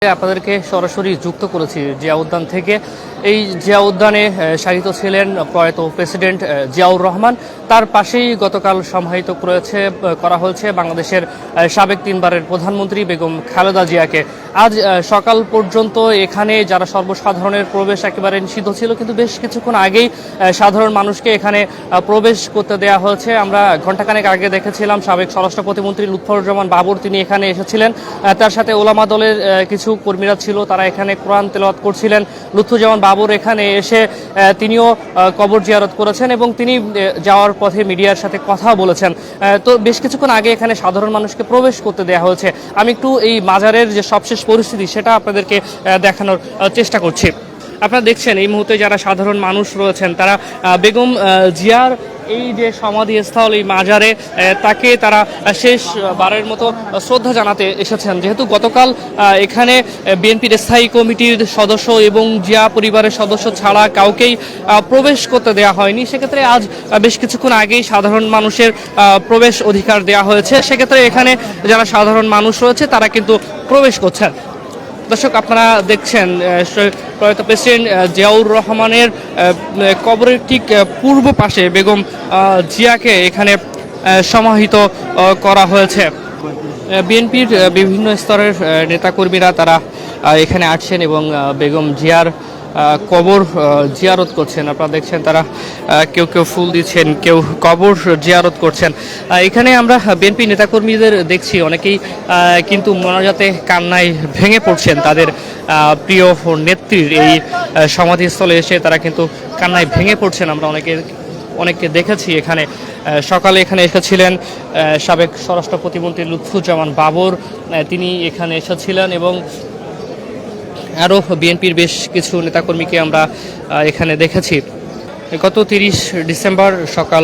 আপনাদেরকে সরাসরি যুক্ত করেছি জিয়া উদ্যান থেকে। এই জিয়া উদ্যানে শায়িত ছিলেন প্রয়াত প্রেসিডেন্ট জিয়াউর রহমান। তার পাশেই গতকাল সমাহিত করা হয়েছে বাংলাদেশের সাবেক তিনবারের প্রধানমন্ত্রী বেগম খালেদা জিয়াকে। আজ সকাল পর্যন্ত এখানে যারা সর্বসাধারণের প্রবেশ একেবারে নিষিদ্ধ ছিল, কিন্তু বেশ কিছুক্ষণ আগেই সাধারণ মানুষকে এখানে প্রবেশ করতে দেওয়া হয়েছে। আমরা ঘণ্টাখানেক আগে দেখেছিলাম সাবেক স্বরাষ্ট্র প্রতিমন্ত্রী লুৎফুজ্জামান বাবর তিনি এখানে এসেছিলেন। তার সাথে ওলামা দলের কিছু কর্মীরা ছিল, তারা এখানে কোরআন তেলাওয়াত করছিলেন। লুৎফুজ্জামান বাবর এখানে এসে তিনিও কবর জিয়ারত করেছেন এবং তিনি যাওয়ার পথে মিডিয়ার সাথে কথা বলেছেন। তো বেশ কিছুক্ষণ আগে এখানে সাধারণ মানুষকে প্রবেশ করতে দেওয়া হয়েছে। আমি একটু এই মাজারের যে সবশেষ পরিস্থিতি সেটা আপনাদেরকে দেখানোর চেষ্টা করছি। আপনারা দেখছেন এই মুহূর্তে যারা সাধারণ মানুষ রয়েছেন তারা বেগম জিয়ার এই যে সমাধিস্থল এই মাজারে তাকে তারা শেষবারের মতো শ্রদ্ধা জানাতে এসেছেন। যেহেতু গতকাল এখানে বিএনপির স্থায়ী কমিটির সদস্য এবং জিয়া পরিবারের সদস্য ছাড়া কাউকেই প্রবেশ করতে দেওয়া হয়নি, সেক্ষেত্রে আজ বেশ কিছুক্ষণ আগেই সাধারণ মানুষের প্রবেশ অধিকার দেওয়া হয়েছে। সেক্ষেত্রে এখানে যারা সাধারণ মানুষ রয়েছে তারা কিন্তু প্রবেশ করছেন। দর্শক, আপনারা দেখছেন প্রয়াত প্রেসিডেন্ট জিয়াউর রহমানের কবরের ঠিক পূর্ব পাশে বেগম জিয়াকে এখানে সমাহিত করা হয়েছে। বিএনপির বিভিন্ন স্তরের নেতাকর্মীরা তারা এখানে আসছেন এবং বেগম জিয়ার কবর জিয়ারত করছেন। আপনারা দেখছেন তারা কেউ কেউ ফুল দিচ্ছেন, কেউ কবর জিয়ারত করছেন। এখানে আমরা বিএনপি নেতাকর্মীদের দেখছি অনেকেই কিন্তু মোনাজাতে কান্নায় ভেঙে পড়ছেন। তাদের প্রিয় নেত্রীর এই সমাধিস্থলে এসে তারা কিন্তু কান্নায় ভেঙে পড়ছেন। আমরা অনেককে দেখেছি। এখানে সকালে এখানে এসেছিলেন সাবেক স্বরাষ্ট্র প্রতিমন্ত্রী লুৎফুজ্জামান বাবর, তিনি এখানে এসেছিলেন এবং আরও বিএনপির বেশ কিছু নেতাকর্মীকে আমরা এখানে দেখেছি। গত 30 ডিসেম্বর সকাল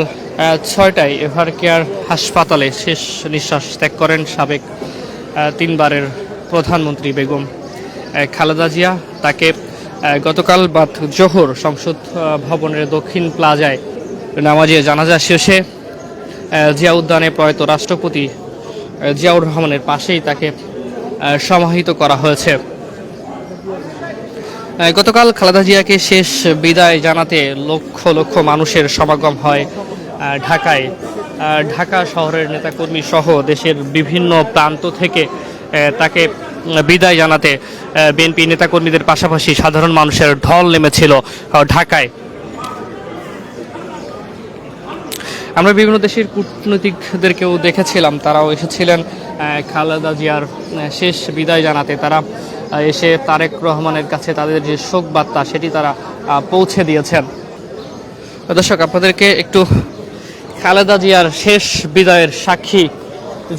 6টায় এভার কেয়ার হাসপাতালে শেষ নিঃশ্বাস ত্যাগ করেন সাবেক তিনবারের প্রধানমন্ত্রী বেগম খালেদা জিয়া। তাকে গতকাল বাদ জোহর সংসদ ভবনের দক্ষিণ প্লাজায় নামাজে জানাজা শেষে জিয়া উদ্যানে প্রয়াত রাষ্ট্রপতি জিয়াউর রহমানের পাশেই তাকে সমাহিত করা হয়েছে। গতকাল খালেদা জিয়াকে শেষ বিদায় জানাতে লক্ষ লক্ষ মানুষের সমাগম হয় ঢাকায়। ঢাকা শহরের নেতাকর্মী সহ দেশের বিভিন্ন প্রান্ত থেকে তাকে বিদায় জানাতে বিএনপি নেতাকর্মীদের পাশাপাশি সাধারণ মানুষের ঢল নেমেছিল ঢাকায়। আমরা বিভিন্ন দেশের কূটনীতিকদেরকেও দেখেছিলাম, তারাও এসেছিলেন খালেদা জিয়ার শেষ বিদায় জানাতে। তারা এসে তারেক রহমানের কাছে তাদের যে শোক বার্তা সেটি তারা পৌঁছে দিয়েছেন। দর্শক, আপনাদেরকে একটু খালেদা জিয়ার শেষ বিদায়ের সাক্ষী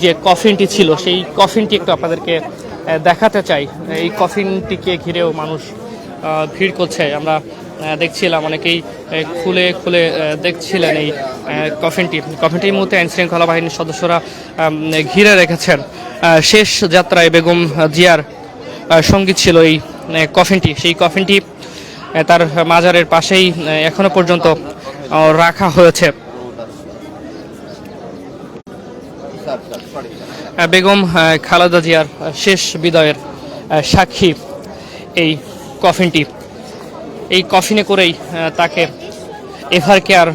যে কফিনটি ছিল সেই কফিনটি একটু আপনাদেরকে দেখাতে চাই। এই কফিনটিকে ঘিরেও মানুষ ভিড় করছে। আমরা দেখছিলাম অনেকেই খুলে খুলে দেখছিলেন এই কফিনটির মধ্যে আইনশৃঙ্খলা বাহিনীর সদস্যরা ঘিরে রেখেছেন। শেষ যাত্রায় বেগম জিয়ার সঙ্গী ছিল এই কফিনটি। সেই কফিনটি তার মাজারের পাশেই এখনো পর্যন্ত রাখা হয়েছে। বেগম খালেদা জিয়ার শেষ বিদায়ের সাক্ষী এই কফিনটি। এই কফিনে করেই তাকে এভার কেয়ার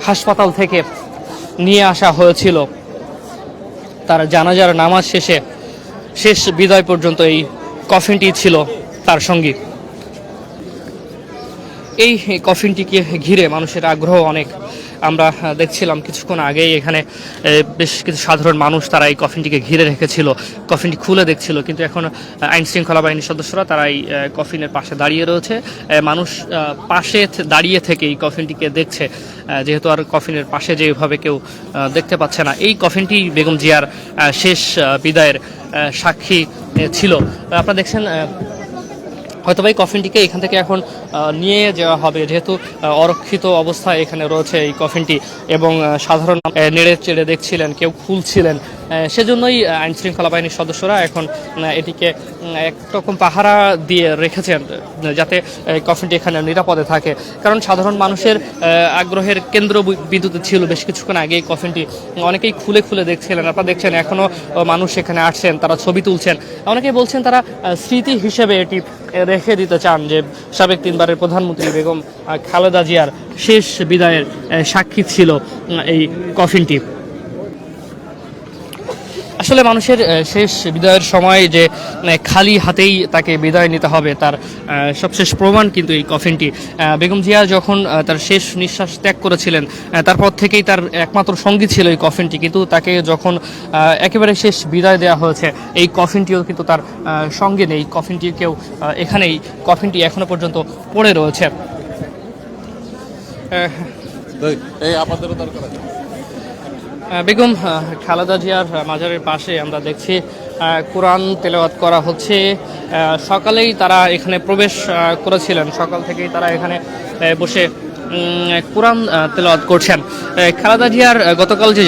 হাসপাতাল থেকে নিয়ে আসা হয়েছিল। তার জানাজার নামাজ শেষে শেষ বিদায় পর্যন্ত এই কফিনটি ছিল তার সঙ্গী। এই কফিনটিকে ঘিরে মানুষের আগ্রহ অনেক। আমরা দেখছিলাম কিছুক্ষণ আগেই এখানে বেশ কিছু সাধারণ মানুষ তারা এই কফিনটিকে ঘিরে রেখেছিল, কফিনটি খুলে দেখছিল, কিন্তু এখন আইনশৃঙ্খলা বাহিনীর সদস্যরা তারা এই কফিনের পাশে দাঁড়িয়ে রয়েছে। মানুষ পাশে দাঁড়িয়ে থেকে এই কফিনটিকে দেখছে, যেহেতু আর কফিনের পাশে যেভাবে কেউ দেখতে পাচ্ছে না। এই কফিনটি বেগম জিয়ার শেষ বিদায়ের সাক্ষী ছিল। আপনারা দেখছেন হয়তো এই কফিনটিকে এখান থেকে এখন নিয়ে যাওয়া হবে, যেহেতু অরক্ষিত অবস্থায় এখানে রয়েছে এই কফিনটি এবং সাধারণ নেড়ে চেড়ে দেখছিলেন, কেউ খুলছিলেন। সেজন্যই আইন শৃঙ্খলা বাহিনীর সদস্যরা এখন এটিকে একরকম পাহারা দিয়ে রেখেছেন যাতে কফিনটি এখানে নিরাপদে থাকে। কারণ সাধারণ মানুষের আগ্রহের কেন্দ্র বিদ্যুৎ ছিল বেশ কিছুক্ষণ আগে এই কফিনটি অনেকেই খুলে খুলে দেখছিলেন। আপনারা দেখছেন এখনও মানুষ এখানে আসছেন, তারা ছবি তুলছেন। অনেকেই বলছেন তারা স্মৃতি হিসেবে এটি রেখে দিতে চান যে সাবেক 3 বারের প্রধানমন্ত্রী বেগম খালেদা জিয়ার শেষ বিদায়ের সাক্ষী ছিল এই কফিনটি। আসলে মানুষের শেষ বিদায়ের সময় যে খালি হাতেই তাকে বিদায় নিতে হবে তার সবশেষ প্রমাণ কিন্তু এই কফিনটি। বেগম জিয়া যখন তার শেষ নিঃশ্বাস ত্যাগ করেছিলেন তারপর থেকেই তার একমাত্র সঙ্গী ছিল এই কফিনটি, কিন্তু তাকে যখন একেবারে শেষ বিদায় দেওয়া হয়েছে এই কফিনটিও কিন্তু তার সঙ্গে নেই। কফিনটিকেও এখানেই কফিনটি এখনো পর্যন্ত পড়ে রয়েছে। বেগম খালেদা জিয়ার মাজারের পাশে আমরা দেখছি কোরআন তেলাওয়াত করা হচ্ছে। সকালেই তারা এখানে প্রবেশ করেছিলেন, সকাল থেকেই তারা এখানে বসে কোরআন তেলাওয়াত করছেন। খালেদা জিয়ার গতকাল যে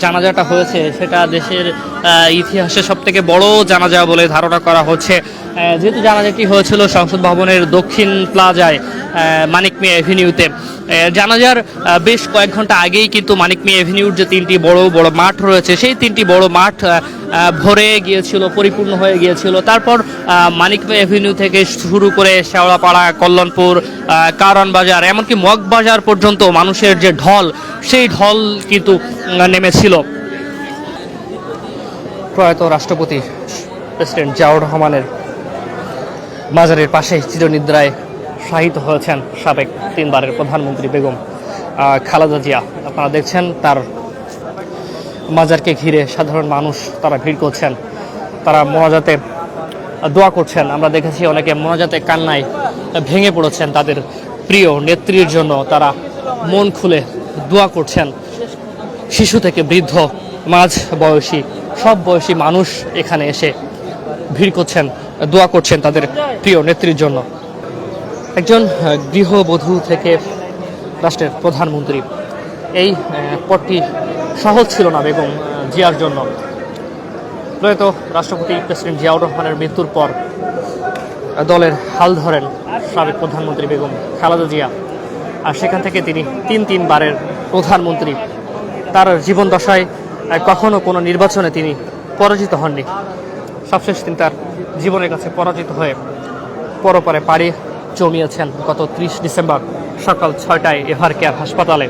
জানাজাটা হয়েছে সেটা দেশের ইতিহাসে সবথেকে বড় জানাজা বলে ধারণা করা হচ্ছে। যেহেতু জানাজাটি হয়েছিল সংসদ ভবনের দক্ষিণ প্লাজায় মানিক মিয়া এভিনিউতে, জানাজার বেশ কয়েক ঘন্টা আগেই কিন্তু মানিক মিয়া এভিনিউর যে 3টি বড় বড় মাঠ রয়েছে সেই 3টি বড় মাঠ ভরে গিয়েছিল, পরিপূর্ণ হয়ে গিয়েছিল। তারপর মানিক মিয়া এভিনিউ থেকে শুরু করে শেওড়াপাড়া, কল্যাণপুর, কারওয়ান বাজার, এমনকি মগবাজার পর্যন্ত মানুষের যে ঢল সেই ঢল কিন্তু নেমেছিল। প্রয়াত রাষ্ট্রপতি প্রেসিডেন্ট জিয়াউর রহমানের মাজারের পাশে চিরনিদ্রায় শায়িত হয়েছেন সাবেক 3 বারের প্রধানমন্ত্রী বেগম খালেদা জিয়া। আপনারা দেখছেন তার মাজারকে ঘিরে সাধারণ মানুষ তারা ভিড় করছেন, তারা মোনাজাতে দোয়া করছেন। আমরা দেখেছি অনেকে মোনাজাতে কান্নায় ভেঙে পড়েছেন তাদের প্রিয় নেত্রীর জন্য, তারা মন খুলে দোয়া করছেন। শিশু থেকে বৃদ্ধ, মাঝ বয়সী, সব বয়সী মানুষ এখানে এসে ভিড় করছেন, দোয়া করছেন তাদের প্রিয় নেত্রীর জন্য। একজন গৃহবধূ থেকে রাষ্ট্রের প্রধানমন্ত্রী, এই পদটি সহজ ছিল না বেগম জিয়ার জন্য। প্রয়াত রাষ্ট্রপতি প্রেসিডেন্ট জিয়াউর রহমানের মৃত্যুর পর দলের হাল ধরেন সাবেক প্রধানমন্ত্রী বেগম খালেদা জিয়া, আর সেখান থেকে তিনি 3 বারের প্রধানমন্ত্রী। তার জীবন দশায় কখনো কোনো নির্বাচনে তিনি পরাজিত হননি। সবশেষ তিনি তার জীবনের কাছে পরাজিত হয়ে পরপারে পাড়ি জমিয়েছেন গত 30 ডিসেম্বর সকাল 6টায় এভার কেয়ার হাসপাতালে।